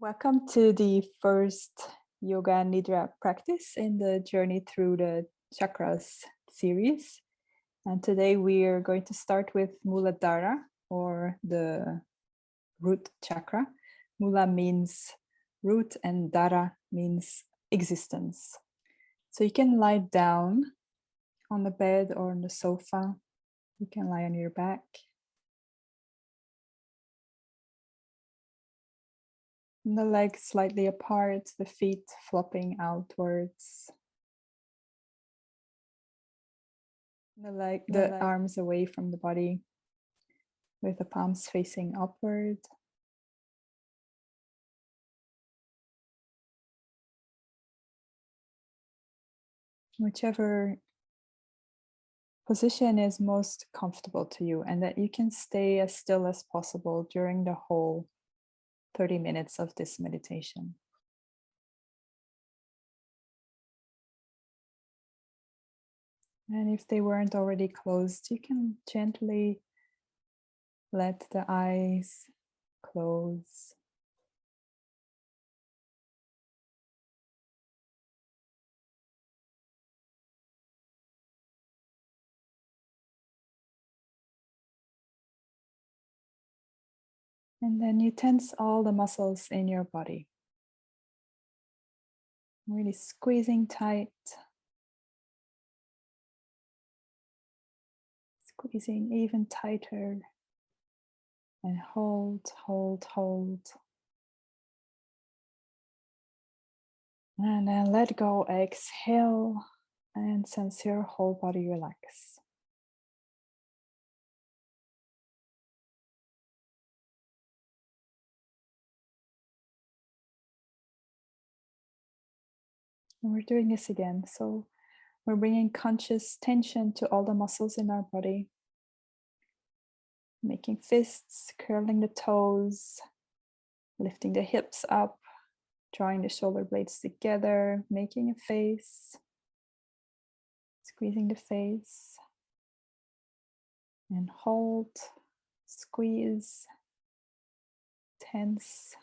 Welcome to the first Yoga Nidra practice in the Journey Through the Chakras series. And today we are going to start with Muladhara, or the root chakra. Mula means root and Dhara means existence. So you can lie down on the bed or on the sofa. You can lie on your back. And the legs slightly apart, the feet flopping outwards. The arms away from the body, with the palms facing upward. Whichever position is most comfortable to you, and that you can stay as still as possible during the whole 30 minutes of this meditation. And if they weren't already closed, you can gently let the eyes close. And then you tense all the muscles in your body. Really squeezing tight. Squeezing even tighter. And hold, hold, hold. And then let go, exhale, and sense your whole body relax. And we're doing this again. So we're bringing conscious tension to all the muscles in our body. Making fists, curling the toes, lifting the hips up, drawing the shoulder blades together, making a face, squeezing the face, and hold, squeeze, tense,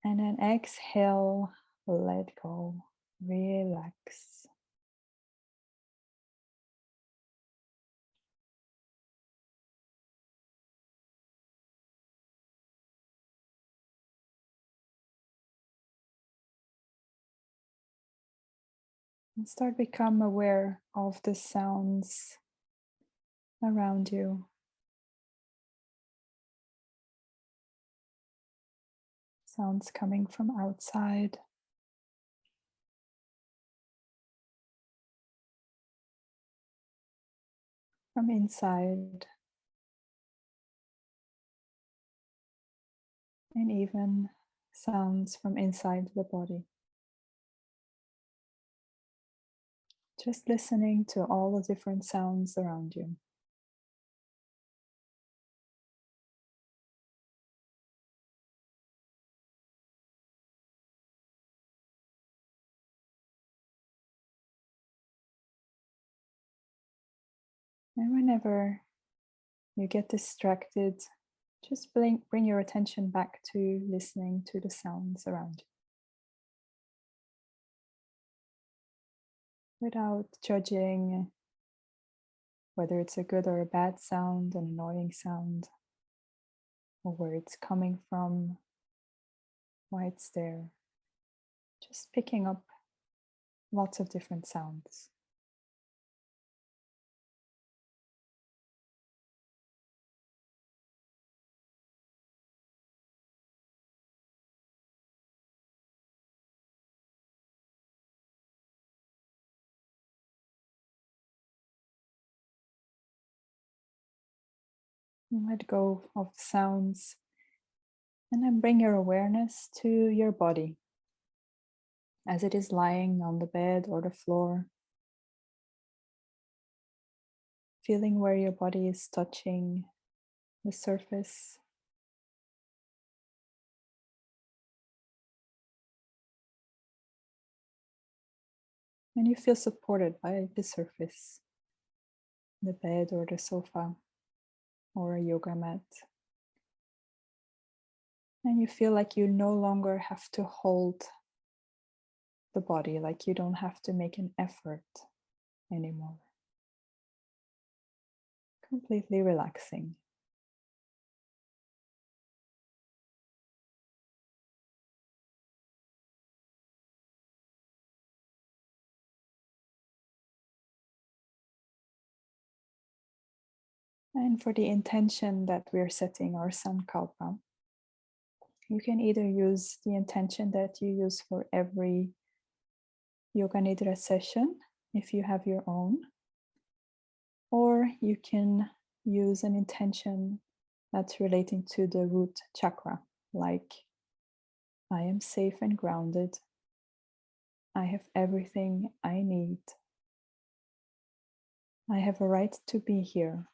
and then exhale, let go, relax. And start become aware of the sounds around you. Sounds coming from outside. From inside. And even sounds from inside the body. Just listening to all the different sounds around you. And whenever you get distracted, just bring your attention back to listening to the sounds around you. Without judging whether it's a good or a bad sound, an annoying sound, or where it's coming from, why it's there. Just picking up lots of different sounds. Let go of sounds, and then bring your awareness to your body as it is lying on the bed or the floor. Feeling where your body is touching the surface. And you feel supported by the surface, the bed or the sofa or a yoga mat. And you feel like you no longer have to hold the body, like you don't have to make an effort anymore. Completely relaxing. And for the intention that we're setting, our sankalpa, you can either use the intention that you use for every Yoga Nidra session, if you have your own, or you can use an intention that's relating to the root chakra, like I am safe and grounded. I have everything I need. I have a right to be here.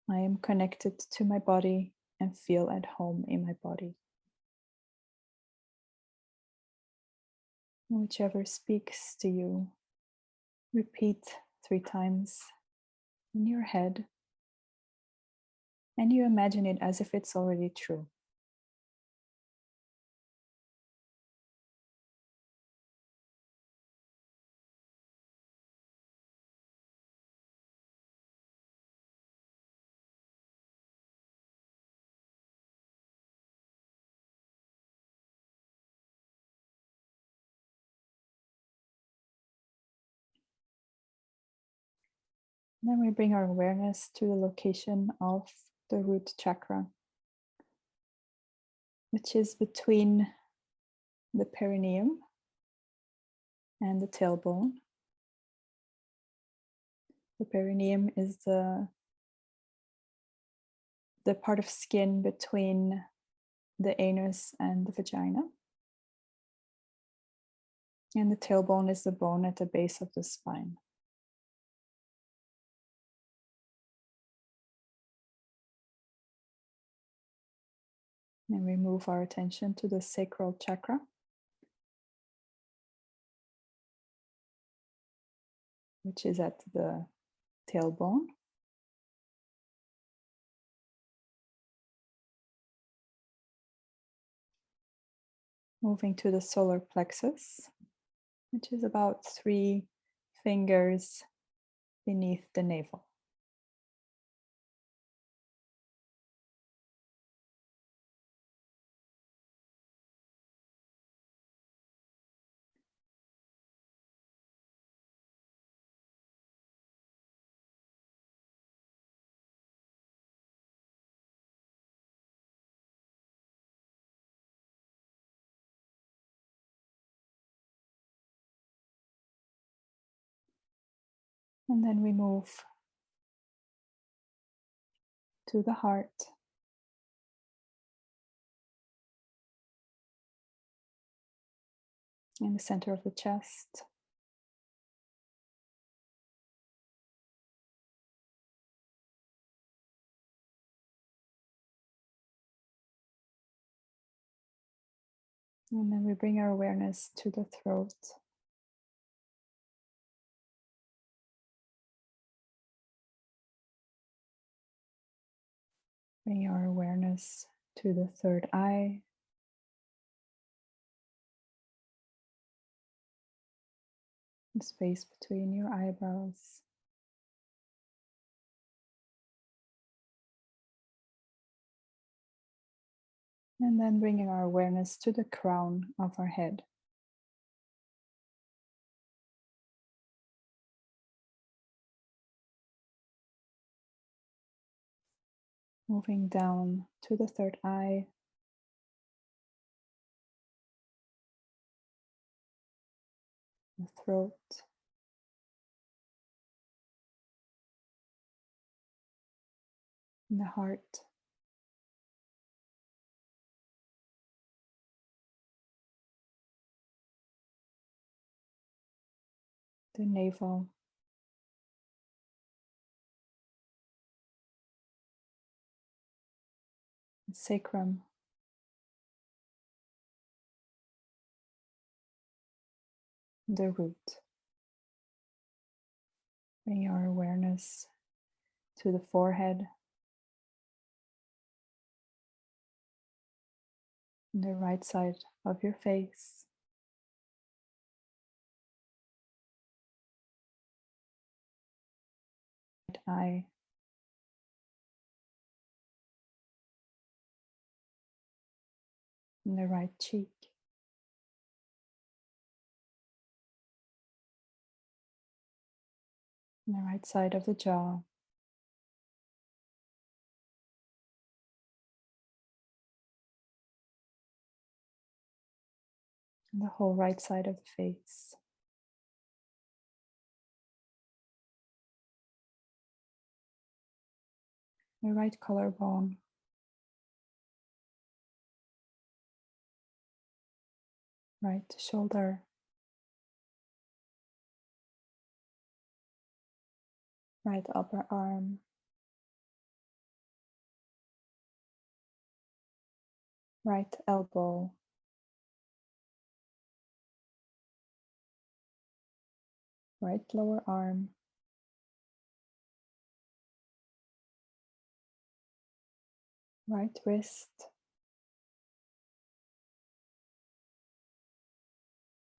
I am connected to my body and feel at home in my body. Whichever speaks to you, repeat 3 times in your head, and you imagine it as if it's already true. Then we bring our awareness to the location of the root chakra, which is between the perineum and the tailbone. The perineum is the part of skin between the anus and the vagina. And the tailbone is the bone at the base of the spine. And we move our attention to the sacral chakra, which is at the tailbone. Moving to the solar plexus, which is about 3 fingers beneath the navel. And then we move to the heart, in the center of the chest. And then we bring our awareness to the throat. Bring our awareness to the third eye. The space between your eyebrows. And then bringing our awareness to the crown of our head. Moving down to the third eye. The throat. And the heart. The navel. The sacrum. The root. Bring our awareness to the forehead. the right side of your face, right eye, and the right cheek, and the right side of the jaw, and the whole right side of the face. The right collarbone, right shoulder, right upper arm, right elbow, right lower arm, right wrist,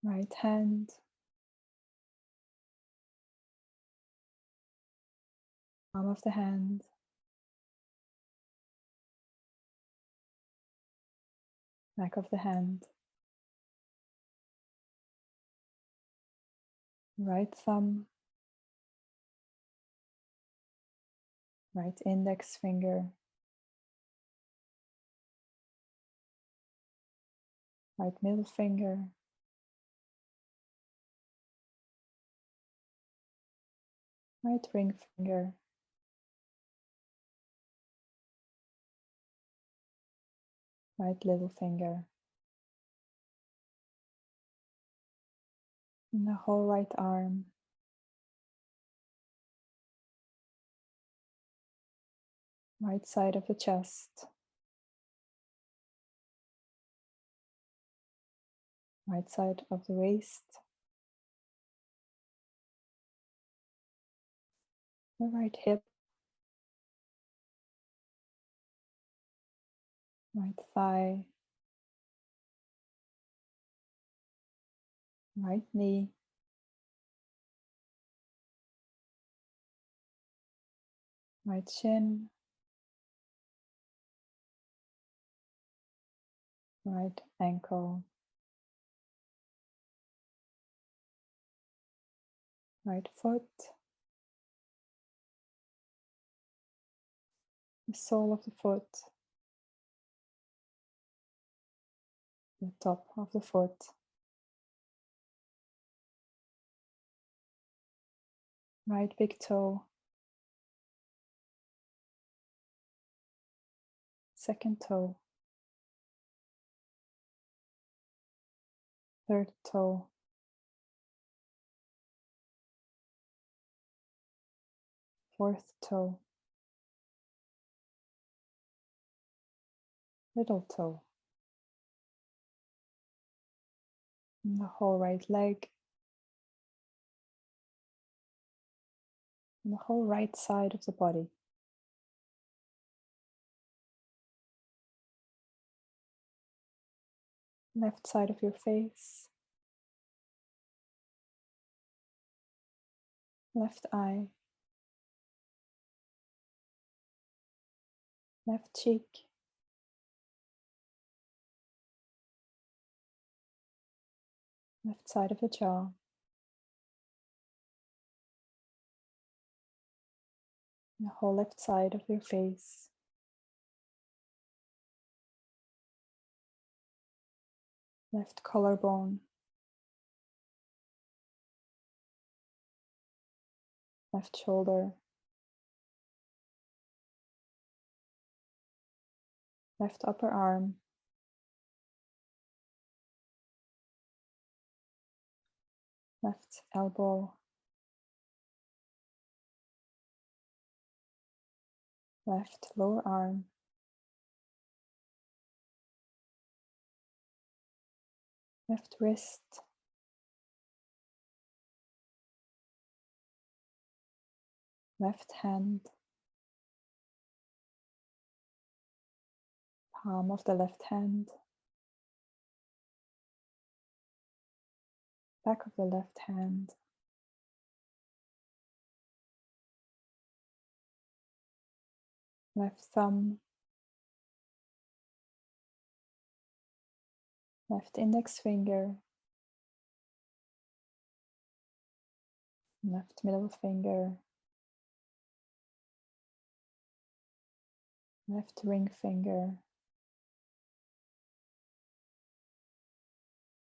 right hand, palm of the hand, back of the hand, right thumb, right index finger, right middle finger, right ring finger, right little finger, and the whole right arm, right side of the chest, right side of the waist, the right hip, right thigh, right knee, right shin, right ankle, right foot, the sole of the foot, the top of the foot, right big toe, second toe, third toe, fourth toe, little toe, and the whole right leg, and the whole right side of the body. Left side of your face, left eye, left cheek, left side of the jaw, the whole left side of your face, left collarbone, left shoulder, left upper arm, left elbow, left lower arm, left wrist, left hand, palm of the left hand, back of the left hand, left thumb, left index finger, left middle finger, left ring finger,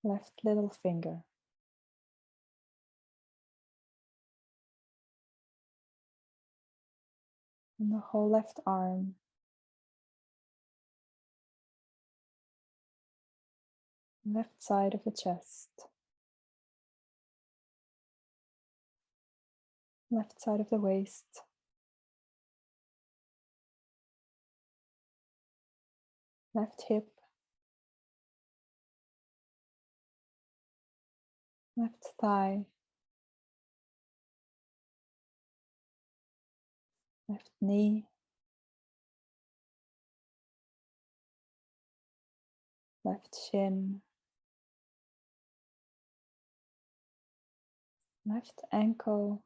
left little finger. And the whole left arm, left side of the chest, left side of the waist, left hip, left thigh, left knee, left shin, left ankle,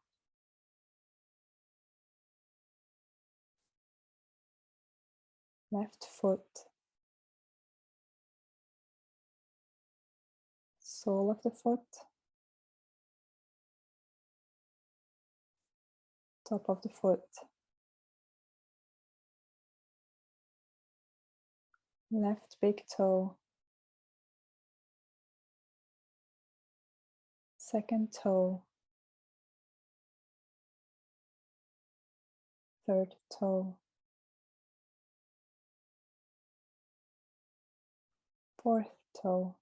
left foot, sole of the foot, top of the foot, left big toe, second toe, third toe, fourth toe,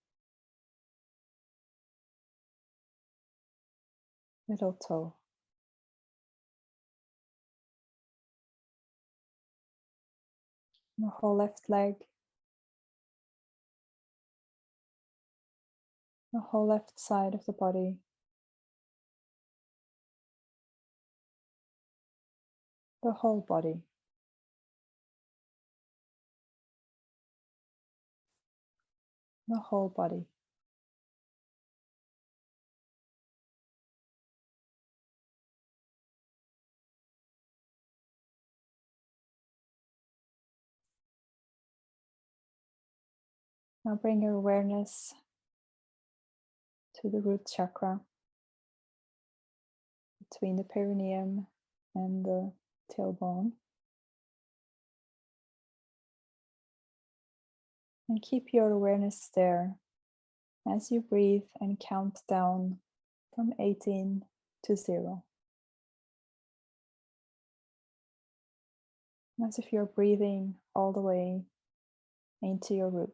middle toe, the whole left leg, the whole left side of the body, the whole body, the whole body. Now bring your awareness to the root chakra between the perineum and the tailbone. And keep your awareness there as you breathe and count down from 18 to 0. As if you're breathing all the way into your root.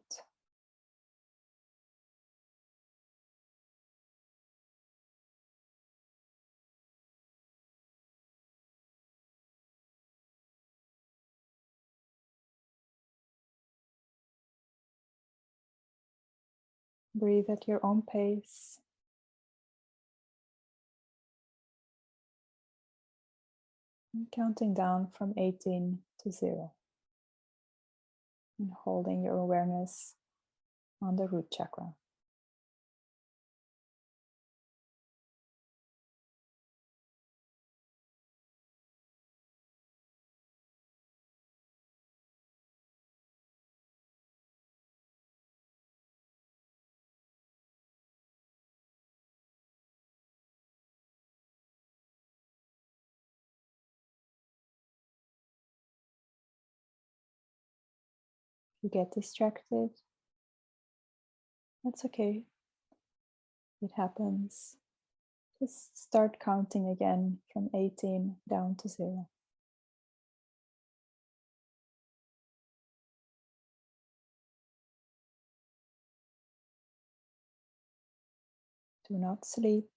Breathe at your own pace. And counting down from 18 to 0. And holding your awareness on the root chakra. If you get distracted, that's okay. It happens. Just start counting again from 18 down to 0. Do not sleep.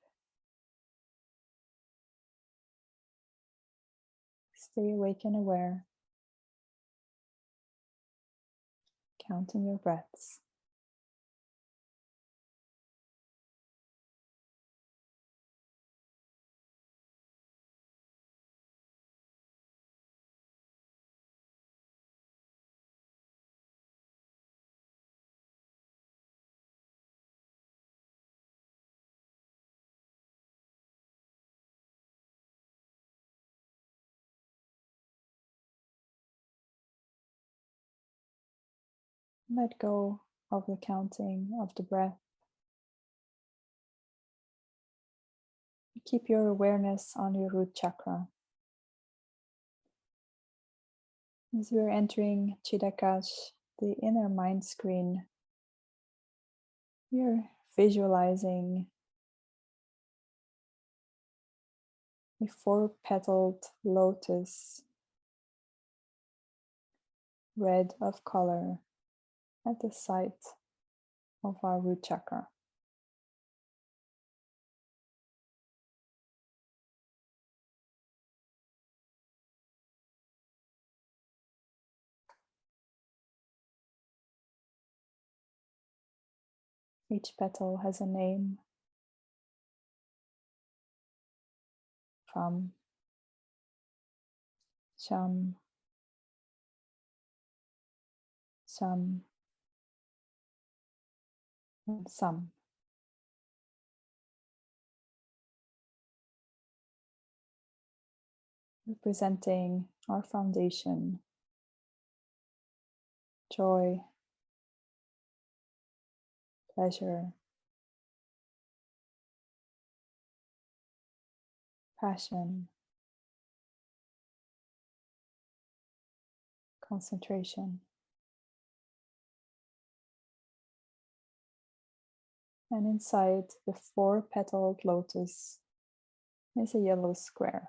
Stay awake and aware, counting your breaths. Let go of the counting of the breath. Keep your awareness on your root chakra. As we're entering Chidakash, the inner mind screen, we're visualizing a 4-petaled lotus, red of color, at the site of our root chakra. Each petal has a name: from, Sham, Sam, and Sam. Representing our foundation, joy, pleasure, passion, concentration. And inside the 4-petaled lotus is a yellow square.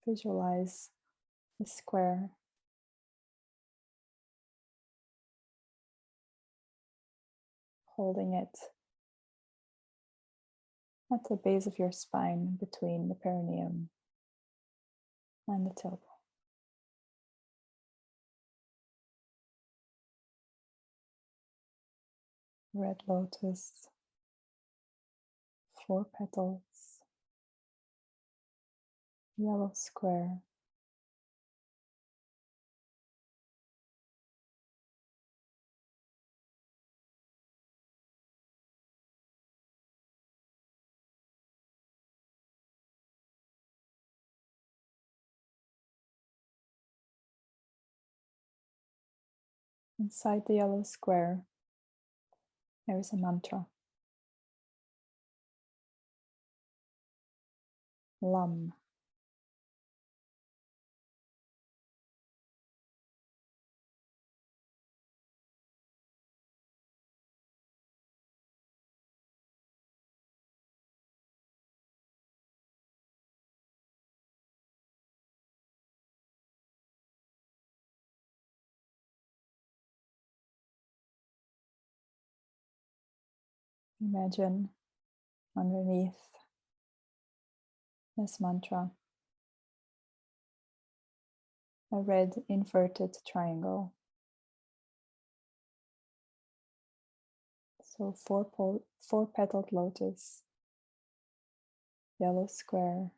Visualize the square holding it at the base of your spine between the perineum and the tailbone. Red lotus, 4 petals, yellow square. Inside the yellow square, there is a mantra. Lam. Imagine underneath this mantra a red inverted triangle. So 4-petaled lotus, yellow square,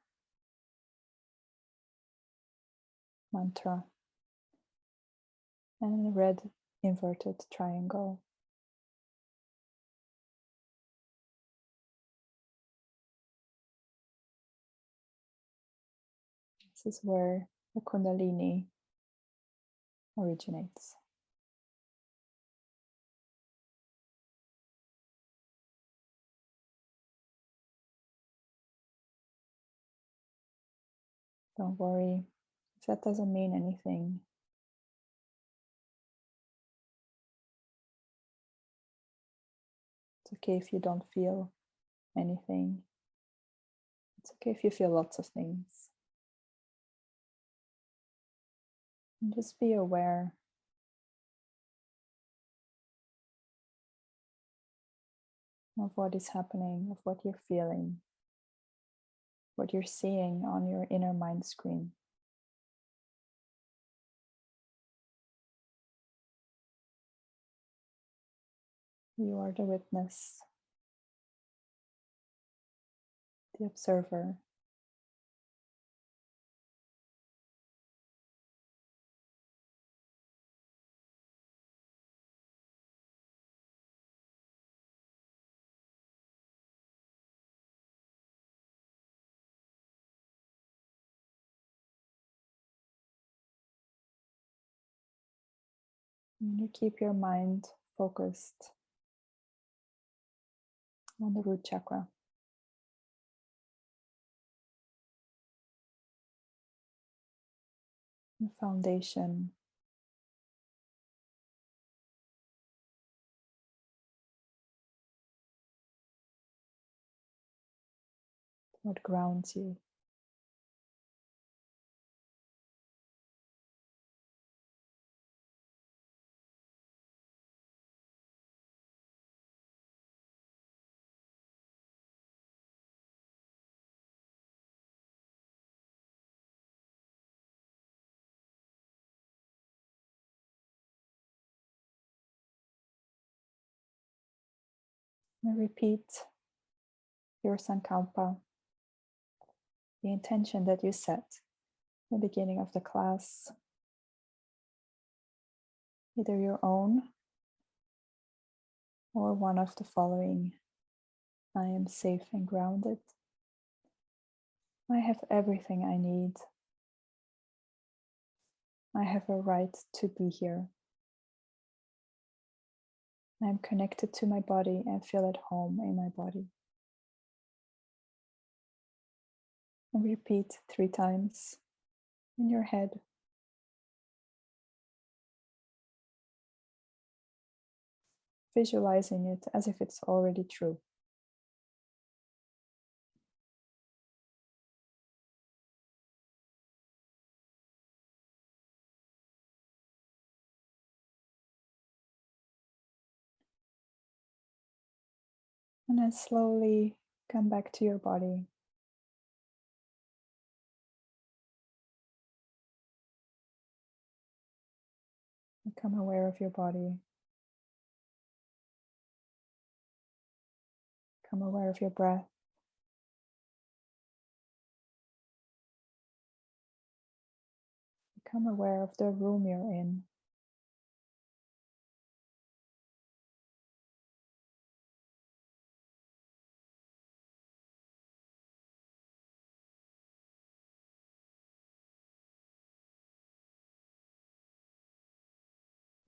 mantra, and a red inverted triangle. This is where the Kundalini originates. Don't worry if that doesn't mean anything. It's okay if you don't feel anything. It's okay if you feel lots of things. And just be aware of what is happening, of what you're feeling, what you're seeing on your inner mind screen. You are the witness, the observer. And you keep your mind focused on the root chakra, the foundation, what grounds you. And repeat your sankalpa, the intention that you set at the beginning of the class, either your own or one of the following. I am safe and grounded. I have everything I need. I have a right to be here. I am connected to my body and feel at home in my body. And repeat 3 times in your head. Visualizing it as if it's already true. And then slowly come back to your body. Become aware of your body. Become aware of your breath. Become aware of the room you're in.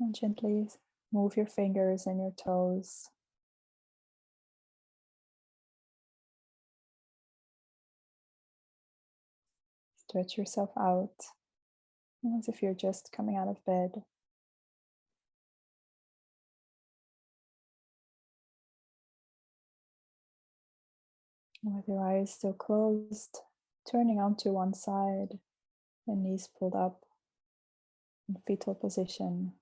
And gently move your fingers and your toes. Stretch yourself out as if you're just coming out of bed. And with your eyes still closed, turning onto one side, and knees pulled up in fetal position.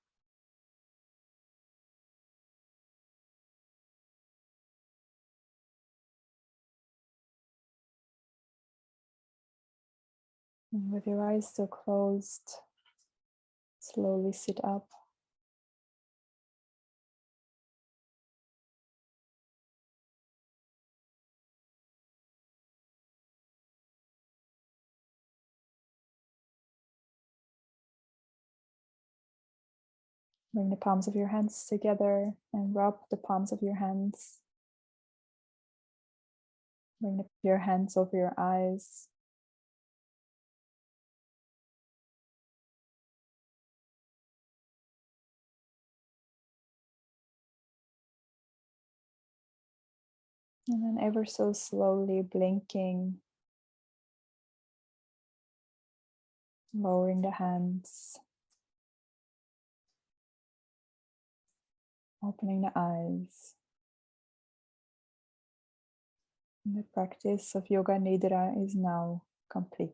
And with your eyes still closed, slowly sit up. Bring the palms of your hands together and rub the palms of your hands. Bring your hands over your eyes. And then ever so slowly blinking, lowering the hands, opening the eyes. And the practice of Yoga Nidra is now complete.